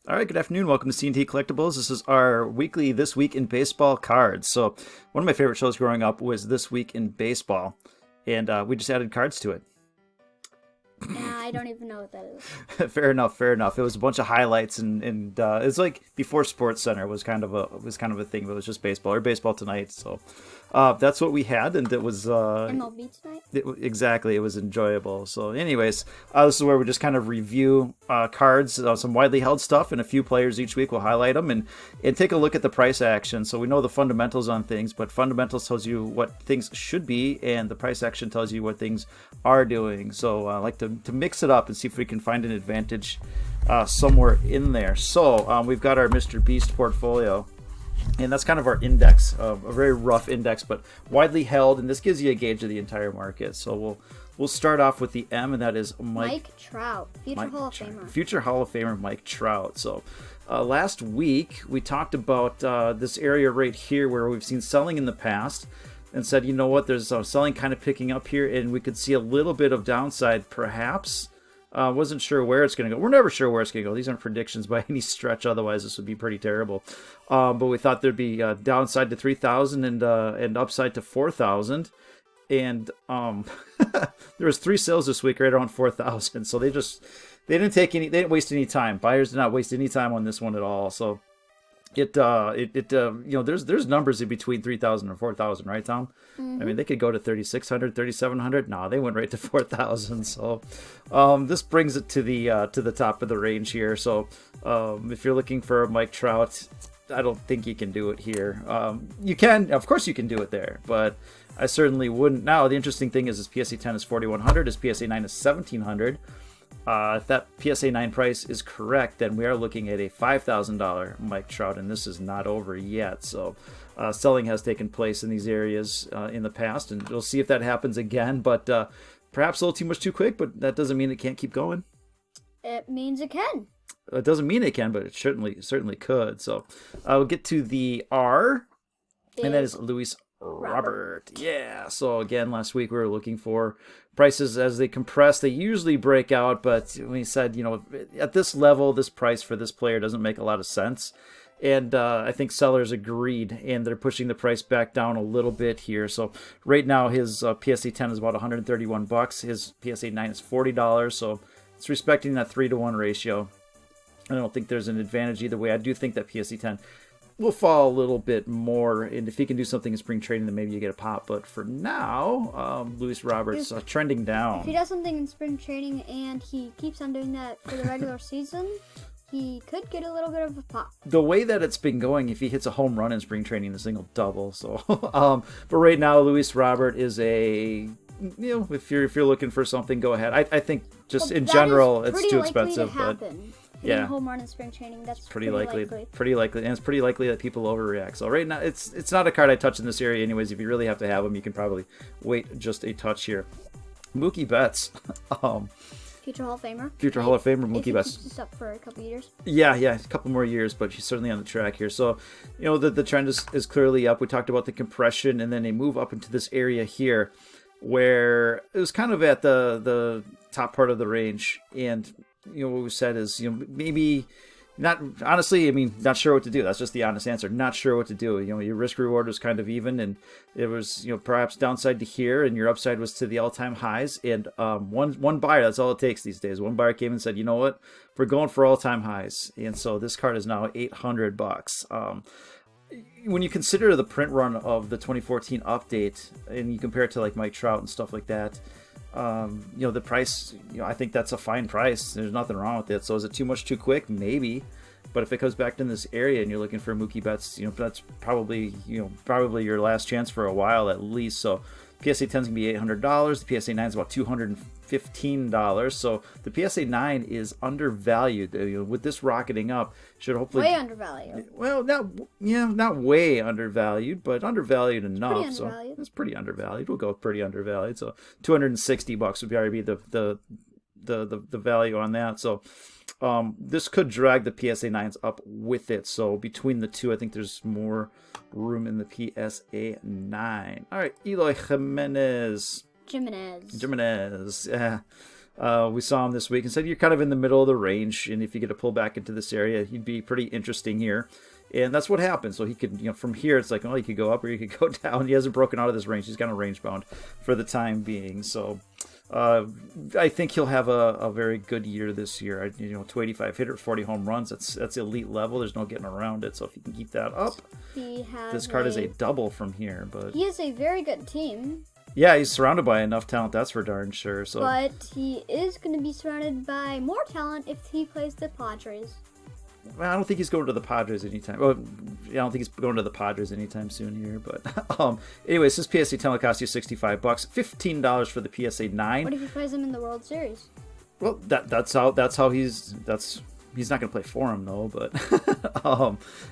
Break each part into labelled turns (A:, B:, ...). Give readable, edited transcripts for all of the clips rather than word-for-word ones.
A: All right, good afternoon. Welcome to C&T Collectibles. This is our weekly This Week in Baseball cards. So, one of my favorite shows growing up was This Week in Baseball, and we just added cards to it.
B: Yeah, I don't even know what that is.
A: Fair enough, fair enough. It was a bunch of highlights, and it's like before Sports Center was kind of a thing, but it was just baseball or baseball tonight. So that's what we had, and it was
B: MLB tonight?
A: exactly, it was enjoyable. So, anyways, this is where we just kind of review cards, some widely held stuff, and a few players each week. We'll highlight them and take a look at the price action. So we know the fundamentals on things, but fundamentals tells you what things should be, and the price action tells you what things are doing. So I like to mix it up and see if we can find an advantage somewhere in there. So we've got our Mr. Beast portfolio. And that's kind of our index, a very rough index, but widely held. And this gives you a gauge of the entire market. So we'll start off with the M, and that is
B: Mike Trout, future Hall of Famer.
A: Future Hall of Famer Mike Trout. So last week we talked about this area right here where we've seen selling in the past, and said, you know what, there's selling kind of picking up here, and we could see a little bit of downside perhaps. Wasn't sure where it's going to go. We're never sure where it's going to go. These aren't predictions by any stretch. Otherwise, this would be pretty terrible. But we thought there'd be downside to 3,000 and upside to 4,000. And there was 3 sales this week right around 4,000. So they didn't waste any time. Buyers did not waste any time on this one at all. So there's numbers in between 3,000 and 4,000, right, Tom? Mm-hmm. I mean, they could go to 3,600, 3,700. No, they went right to 4,000. So this brings it to the top of the range here. So if you're looking for Mike Trout, I don't think you can do it here. You can, of course, you can do it there, but I certainly wouldn't. Now, the interesting thing is, PSA 10 is 4,100, his PSA 9 is 1,700. If that PSA 9 price is correct, then we are looking at a $5,000 Mike Trout, and this is not over yet. So selling has taken place in these areas in the past, and we'll see if that happens again. But perhaps a little too much too quick, but that doesn't mean it can't keep going.
B: It means it can.
A: It doesn't mean it can, but it certainly could. So I'll get to the R, and that is Luis Robert. Yeah. So again, last week we were looking for prices as they compress. They usually break out, but we said, at this level, this price for this player doesn't make a lot of sense. And I think sellers agreed, and they're pushing the price back down a little bit here. So right now, his PSA 10 is about $131. His PSA 9 is $40. So it's respecting that 3-to-1 ratio. I don't think there's an advantage either way. I do think that PSA 10 will fall a little bit more, and if he can do something in spring training, then maybe you get a pop. But for now, Luis Roberts trending down.
B: If he does something in spring training and he keeps on doing that for the regular season, he could get a little bit of a pop.
A: The way that it's been going, if he hits a home run in spring training, this thing will double. So, but right now, Luis Robert is a, if you're looking for something, go ahead. I think just in general, it's too expensive. But
B: yeah, home run in spring training, that's pretty likely.
A: Pretty likely, and it's pretty likely that people overreact. So right now, it's not a card I touch in this area anyways. If you really have to have them, you can probably wait just a touch here. Mookie Betts,
B: future Hall of Famer.
A: Future Hall of Famer Mookie Betts.
B: Keeps this up for a couple years.
A: Yeah, a couple more years, but she's certainly on the track here. So, the trend is clearly up. We talked about the compression, and then they move up into this area here, where it was kind of at the top part of the range, and what we said is, maybe not, honestly, not sure what to do. That's just the honest answer. Not sure what to do. Your risk reward was kind of even, and it was, perhaps downside to here, and your upside was to the all-time highs. And one buyer, that's all it takes these days. One buyer came and said, you know what, we're going for all-time highs. And so this card is now $800. When you consider the print run of the 2014 update, and you compare it to like Mike Trout and stuff like that, the price, I think that's a fine price. There's nothing wrong with it. So is it too much too quick? Maybe. But if it comes back in this area and you're looking for Mookie Betts, that's probably your last chance for a while at least. So PSA 10 is going to be $800. The PSA 9 is about $215. So the PSA 9 is undervalued. With this rocketing up, should hopefully
B: way undervalued.
A: Well, not way undervalued, but undervalued enough.
B: It's pretty undervalued.
A: So it's pretty undervalued. We'll go with pretty undervalued. So $260 would probably be the value on that. So this could drag the PSA 9s up with it. So between the two, I think there's more room in the PSA 9. All right, Eloy Jimenez.
B: Jimenez.
A: Yeah. We saw him this week and said you're kind of in the middle of the range, and if you get to pull back into this area, he'd be pretty interesting here. And that's what happened. So he could, from here, it's like, oh, you could go up or you could go down. He hasn't broken out of this range. He's kind of range bound for the time being. So I think he'll have a very good year this year. 285 hitter, 40 home runs. That's elite level. There's no getting around it. So if you can keep that up, this card is a double from here. But
B: he has a very good team.
A: Yeah, he's surrounded by enough talent, that's for darn sure. So,
B: but he is going to be surrounded by more talent if he plays the Padres.
A: Well, I don't think he's going to the Padres anytime. Well, I don't think he's going to the Padres anytime soon here. But anyways, this PSA 10 will cost you $65, $15 for the PSA 9.
B: What if he plays him in the World Series?
A: Well, that's how he's not going to play for him though. But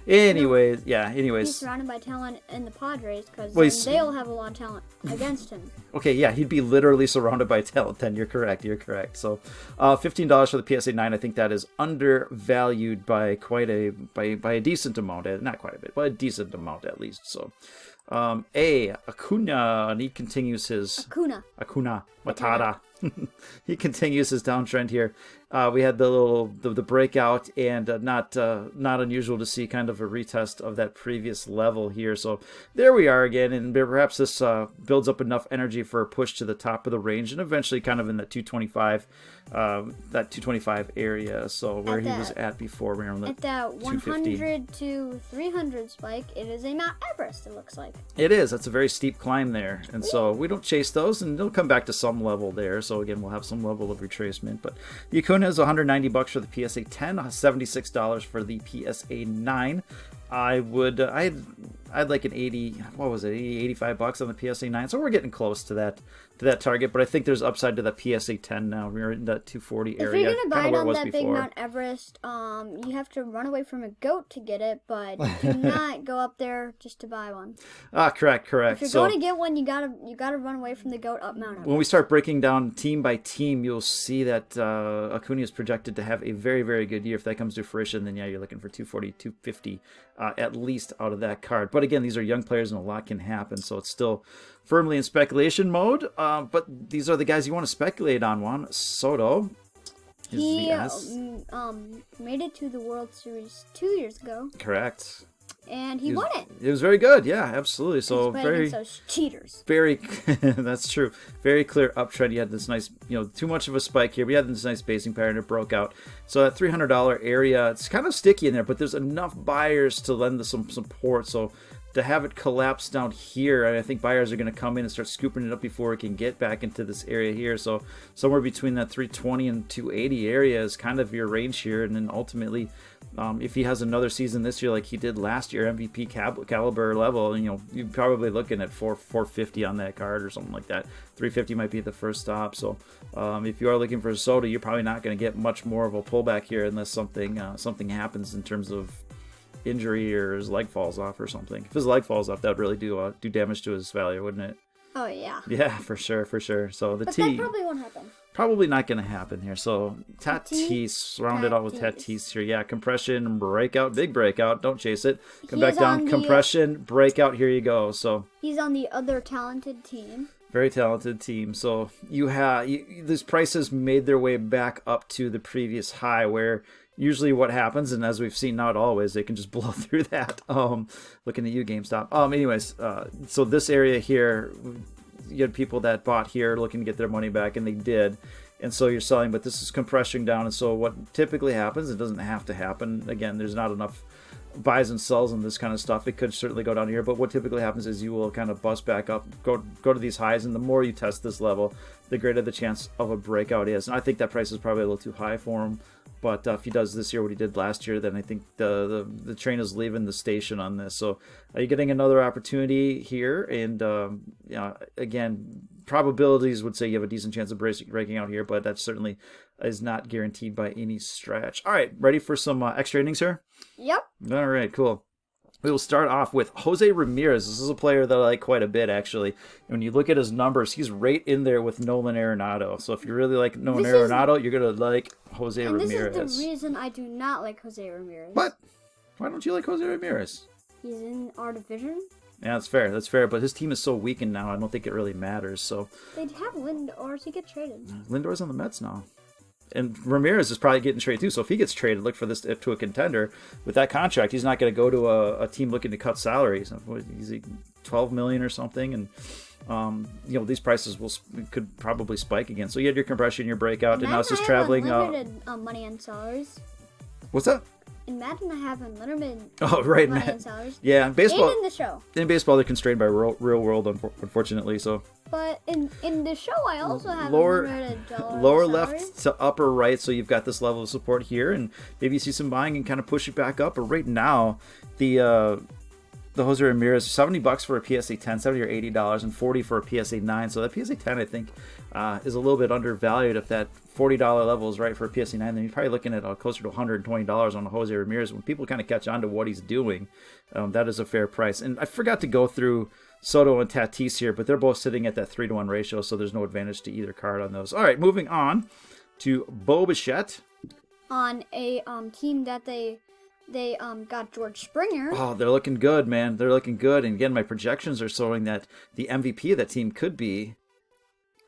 A: anyways.
B: He's surrounded by talent in the Padres because they'll have a lot of talent against him.
A: Okay, yeah, he'd be literally surrounded by talent then. You're correct. So $15 for the PSA 9. I think that is undervalued by by a decent amount. Not quite a bit, but a decent amount at least. So Acuna, and he continues his Acuna Matata. He continues his downtrend here. We had the breakout, and not unusual to see kind of a retest of that previous level here. So there we are again, and perhaps this builds up enough energy for a push to the top of the range, and eventually kind of in that 225 area. So where he was at before, we were on
B: at that 100 to 300 spike, it is a Mount Everest. It looks like
A: it is. That's a very steep climb there, and so we don't chase those, and they'll come back to some level there. So again, we'll have some level of retracement. But the Acuna is $190 for the PSA 10, $76 for the PSA 9. I'd like an 80, what was it, 85 on the PSA 9. So we're getting close to that target, but I think there's upside to that PSA 10 now. We're in that 240 area.
B: If you're gonna buy it on that big Mount Everest, you have to run away from a goat to get it, but do not go up there just to buy one.
A: Correct.
B: If you're going to get one, you gotta run away from the goat up Mount Everest.
A: When we start breaking down team by team, you'll see that Acuna is projected to have a very, very good year. If that comes to fruition, then yeah, you're looking for 240, 250 at least out of that card. But again, these are young players and a lot can happen, so it's still firmly in speculation mode. But these are the guys you want to speculate on. Juan Soto.
B: He made it to the World Series 2 years ago.
A: Correct.
B: And he won it.
A: It was very good, yeah, absolutely. So
B: very those cheaters.
A: Very, that's true. Very clear uptrend. You had this nice, too much of a spike here. We had this nice basing pattern. It broke out. So that $300 area, it's kind of sticky in there, but there's enough buyers to lend some support. So to have it collapse down here, I think buyers are going to come in and start scooping it up before it can get back into this area here. So somewhere between that 320 and 280 area is kind of your range here, and then ultimately, if he has another season this year like he did last year, MVP caliber level, you're probably looking at 450 on that card or something like that. 350 might be the first stop. So if you are looking for a Soto, you're probably not going to get much more of a pullback here unless something happens in terms of injury or his leg falls off or something. If his leg falls off, that would really do damage to his value, wouldn't it?
B: Oh yeah.
A: Yeah, for sure. So
B: but that probably won't happen.
A: Probably not going to happen here. So Tatis, rounded out with Tatis here. Yeah, compression, breakout, big breakout. Don't chase it. Come back down, compression, breakout. Here you go. So
B: he's on the other talented team.
A: Very talented team. So these prices made their way back up to the previous high, where usually what happens, and as we've seen, not always, they can just blow through that. Looking at you, GameStop. Anyways, so this area here, you had people that bought here looking to get their money back, and they did. And so you're selling, but this is compressing down. And so what typically happens, it doesn't have to happen. Again, there's not enough buys and sells and this kind of stuff. It could certainly go down here, but what typically happens is you will kind of bust back up, go to these highs, and the more you test this level, the greater the chance of a breakout is. And I think that price is probably a little too high for him. But if he does this year what he did last year, then I think the train is leaving the station on this. So you're getting another opportunity here. And again, probabilities would say you have a decent chance of breaking out here, but that certainly is not guaranteed by any stretch. All right, ready for some extra innings here?
B: Yep.
A: All right, cool. We will start off with Jose Ramirez. This is a player that I like quite a bit, actually. And when you look at his numbers, he's right in there with Nolan Arenado. So if you really like Nolan Arenado, you're going to like Jose Ramirez.
B: This is the reason I do not like Jose Ramirez.
A: What? Why don't you like Jose Ramirez?
B: He's in our division.
A: Yeah, that's fair. That's fair. But his team is so weakened now, I don't think it really matters. So
B: they'd have Lindor to get traded.
A: Lindor's on the Mets now. And Ramirez is probably getting traded too. So if he gets traded, look for this to a contender. With that contract, he's not going to go to a team looking to cut salaries. He's $12 million or something, and these prices could probably spike again. So you had your compression, your breakout, and now it's just traveling.
B: Unlimited money and salaries.
A: What's that?
B: In Madden, I have unlimited
A: right,
B: money and salaries.
A: Yeah, in baseball.
B: And in the show.
A: In baseball, they're constrained by real world, unfortunately. So.
B: But in the show, I also have
A: lower
B: salaries.
A: left to upper right, so you've got this level of support here, and maybe you see some buying and kind of push it back up. But right now, the Jose Ramirez, $70 for a PSA 10, $70 or $80, and $40 for a PSA 9. So that PSA 10, I think, is a little bit undervalued. If that $40 level is right for a PSA 9, then you're probably looking at closer to $120 on a Jose Ramirez. When people kind of catch on to what he's doing, that is a fair price. And I forgot to go through Soto and Tatis here, but they're both sitting at that 3-to-1 ratio, so there's no advantage to either card on those. All right, moving on to Bo Bichette.
B: On a team that they got George Springer.
A: Oh, they're looking good, man. They're looking good. And again, my projections are showing that the MVP of that team could be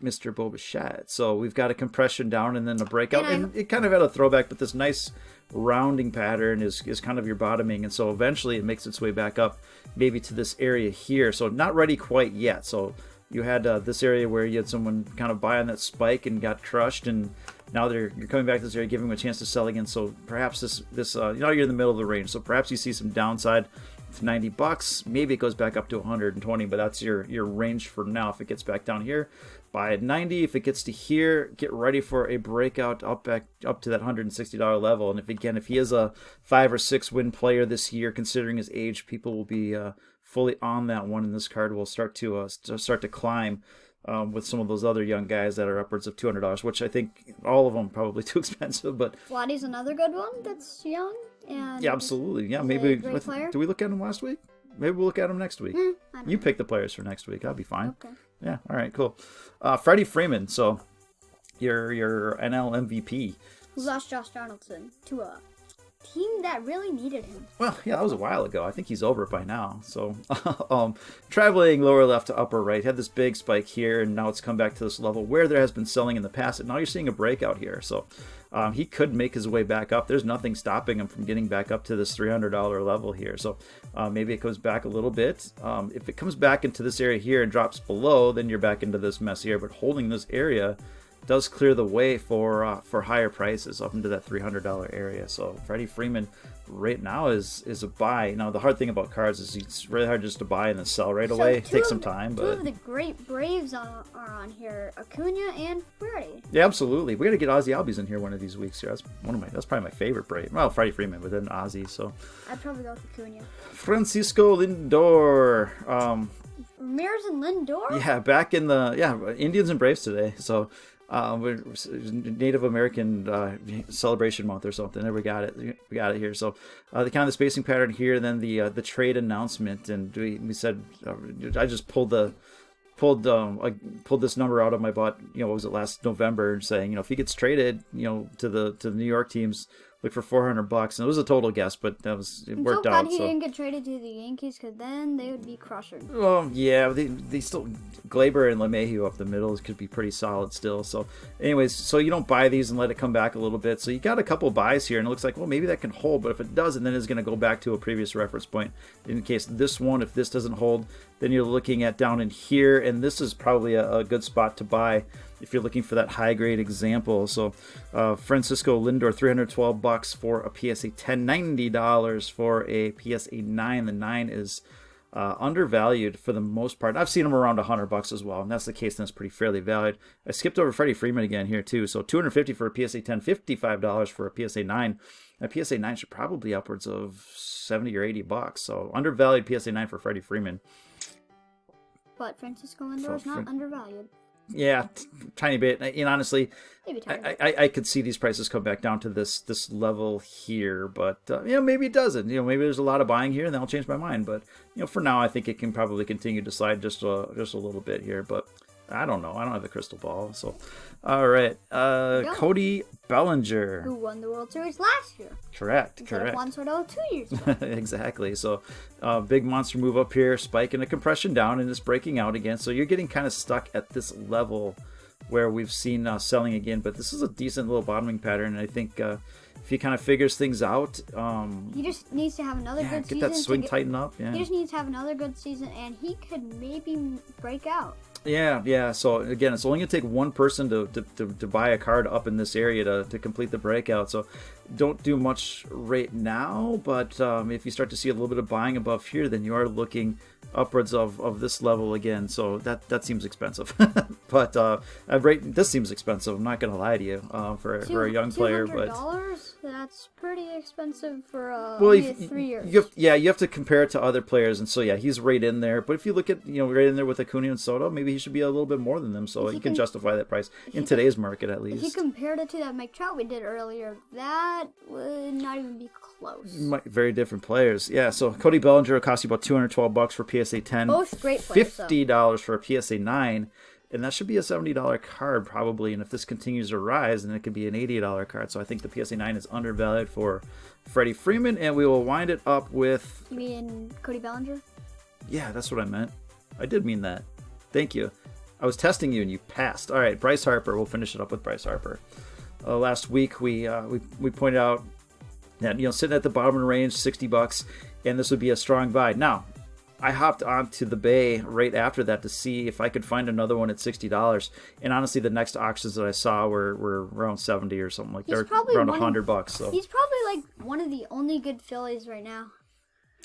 A: Mr. Bo Bichette. So we've got a compression down and then a breakout. And it kind of had a throwback, but this nice rounding pattern is kind of your bottoming. And so eventually it makes its way back up maybe to this area here. So not ready quite yet. So you had this area where you had someone kind of buy on that spike and got crushed, and now you're coming back to this area, giving them a chance to sell again. So perhaps this you're in the middle of the range. So perhaps you see some downside to $90. Maybe it goes back up to 120, but that's your range for now. If it gets back down here, buy at 90. If it gets to here, get ready for a breakout up to that $160 level. And if he is a 5 or 6 win player this year, considering his age, people will be fully on that one, and this card will start to climb. With some of those other young guys that are upwards of $200, which I think all of them probably too expensive. But
B: Vladdy's another good one that's young. And
A: yeah, absolutely. Yeah, maybe.
B: Did
A: we look at him last week? Maybe we'll look at him next week. You pick the players for next week. That'll be fine.
B: Okay.
A: Yeah. All right. Cool. Freddie Freeman. So your NL MVP.
B: Who lost Josh Donaldson to a team that really needed him.
A: Well, yeah, that was a while ago. I think he's over it by now. So, traveling lower left to upper right, had this big spike here, and now it's come back to this level where there has been selling in the past, and now you're seeing a breakout here. So, he could make his way back up. There's nothing stopping him from getting back up to this $300 level here. So, maybe it comes back a little bit. If it comes back into this area here and drops below, then you're back into this mess here. But holding this area does clear the way for higher prices up into that $300 area. So Freddie Freeman right now is a buy. Now the hard thing about cards is it's really hard just to buy and then sell right away. It takes some time.
B: Two of the great Braves are on here, Acuna and Freddie.
A: Yeah, absolutely. We got to get Ozzy Albies in here one of these weeks here. That's probably my favorite Brave. Well, Freddie Freeman, but then Ozzy. So
B: I'd probably go with Acuna.
A: Francisco Lindor.
B: Ramirez and Lindor.
A: Yeah, back in the Indians and Braves today. So. Native American celebration month or something. There we got it. We got it here. So the kind of the spacing pattern here, then the trade announcement, and we said I just pulled this number out of my butt. What was it, last November, saying if he gets traded, to the New York teams, look for $400, and it was a total guess, but it worked out.
B: He didn't get traded to the Yankees, because then they would be crushing.
A: Well, yeah, they still Glaber and LeMahieu up the middle could be pretty solid still. So, anyways, so you don't buy these and let it come back a little bit. So you got a couple buys here, and it looks like maybe that can hold. But if it doesn't, then it's going to go back to a previous reference point. In case if this doesn't hold, then you're looking at down in here, and this is probably a good spot to buy if you're looking for that high grade example. So Francisco Lindor, $312 for a PSA 10, $90 for a PSA 9. The 9 is undervalued for the most part. I've seen them around $100 as well, and that's the case. Then it's pretty fairly valued. I skipped over Freddie Freeman again here too. So $250 for a PSA 10, $55 for a PSA 9. A PSA 9 should probably be upwards of $70 or $80. So undervalued PSA 9 for Freddie Freeman.
B: But Francisco Lindor is not undervalued.
A: Yeah, tiny bit. And honestly, I could see these prices come back down to this level here, but maybe it doesn't. Maybe there's a lot of buying here, and then I'll change my mind. But for now, I think it can probably continue to slide just a little bit here. But I don't know. I don't have a crystal ball. So, all right. Cody Bellinger,
B: who won the World Series last year.
A: Correct.
B: Instead of Juan Soto 2 years ago.
A: Exactly. So, big monster move up here, spike and a compression down, and it's breaking out again. So you're getting kind of stuck at this level where we've seen selling again. But this is a decent little bottoming pattern, and I think if he kind of figures things out,
B: he just needs to have another good season.
A: Get that swing tighten up. Yeah.
B: He just needs to have another good season, and he could maybe break out.
A: Yeah. So again, it's only gonna take one person to buy a card up in this area to complete the breakout. So don't do much right now, but if you start to see a little bit of buying above here, then you are looking upwards of this level again. So that seems expensive. But this seems expensive. I'm not gonna lie to you for a young player, but
B: $200? That's pretty expensive for
A: only
B: 3 years.
A: You have to compare it to other players, and so yeah, he's right in there. But if you look at right in there with Acuna and Soto, maybe he should be a little bit more than them. So you can justify that price in today's market at least.
B: If you compared it to that Mike Trout we did earlier, that would not even be close.
A: Very different players. Yeah. So Cody Bellinger will cost you about $212 for PSA 10.
B: Both great players.
A: $50 for a PSA 9. And that should be a $70 card probably. And if this continues to rise, then it could be an $80 card. So I think the PSA 9 is undervalued for Freddie Freeman. And we will wind it up with...
B: You mean Cody Bellinger?
A: Yeah, that's what I meant. I did mean that. Thank you. I was testing you and you passed. All right, Bryce Harper. We'll finish it up with Bryce Harper. Last week we pointed out that sitting at the bottom of the range, $60, and this would be a strong buy. Now, I hopped onto the Bay right after that to see if I could find another one at $60. And honestly, the next auctions that I saw were around 70 or something like that, around $100. So
B: he's probably like one of the only good Phillies right now.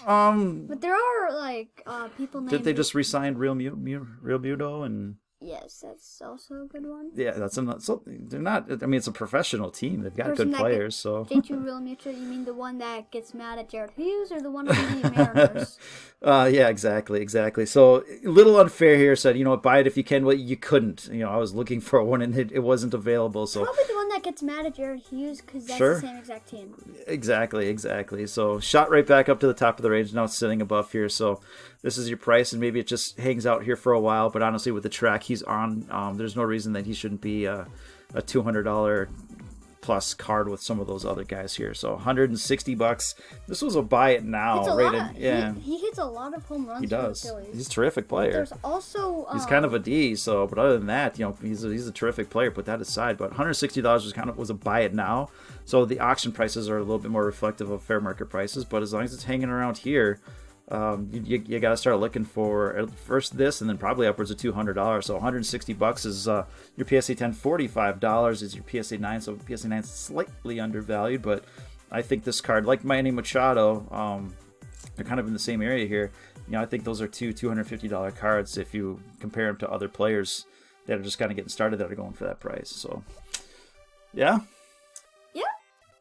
B: But there are like people named.
A: Did they just re-sign Real Muto and?
B: Yes, that's also a good one.
A: Yeah, that's not. So they're not. I mean, it's a professional team. They've got good players. So.
B: Did you Real Muto? You mean the one that gets mad at Jared Hughes, or the one from the Mariners?
A: Yeah, exactly. So a little unfair here. Said buy it if you can. Well, you couldn't. I was looking for one and it wasn't available. So
B: probably the one that gets mad at Jared Hughes because that's the same exact team.
A: Exactly. So shot right back up to the top of the range. Now it's sitting above here. So this is your price, and maybe it just hangs out here for a while. But honestly, with the track he's on, there's no reason that he shouldn't be a $200 plus card with some of those other guys here. So $160. This was a buy it now.
B: He hits a lot of home runs.
A: He does.
B: For the Phillies.
A: He's a terrific player.
B: There's also
A: he's kind of a D. So, but other than that, he's a terrific player. Put that aside. But $160 was a buy it now. So the auction prices are a little bit more reflective of fair market prices. But as long as it's hanging around here, you got to start looking for first this and then probably upwards of $200. So $160 is your PSA 10. $45 is your PSA 9. So PSA 9 is slightly undervalued, but I think this card, like Manny Machado, they're kind of in the same area here. I think those are two $250 cards if you compare them to other players that are just kind of getting started that are going for that price. So yeah.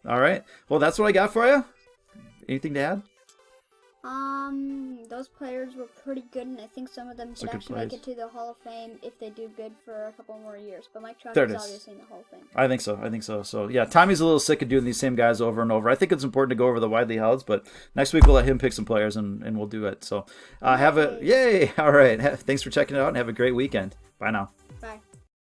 A: All right. Well, that's what I got for you. Anything to add?
B: Those players were pretty good, and I think some of them could actually make it to the Hall of Fame if they do good for a couple more years. But Mike Trout is obviously in the Hall of Fame.
A: I think so. So yeah, Tommy's a little sick of doing these same guys over and over. I think it's important to go over the widely held, but next week we'll let him pick some players and we'll do it. So yay! All right. Thanks for checking it out and have a great weekend. Bye now.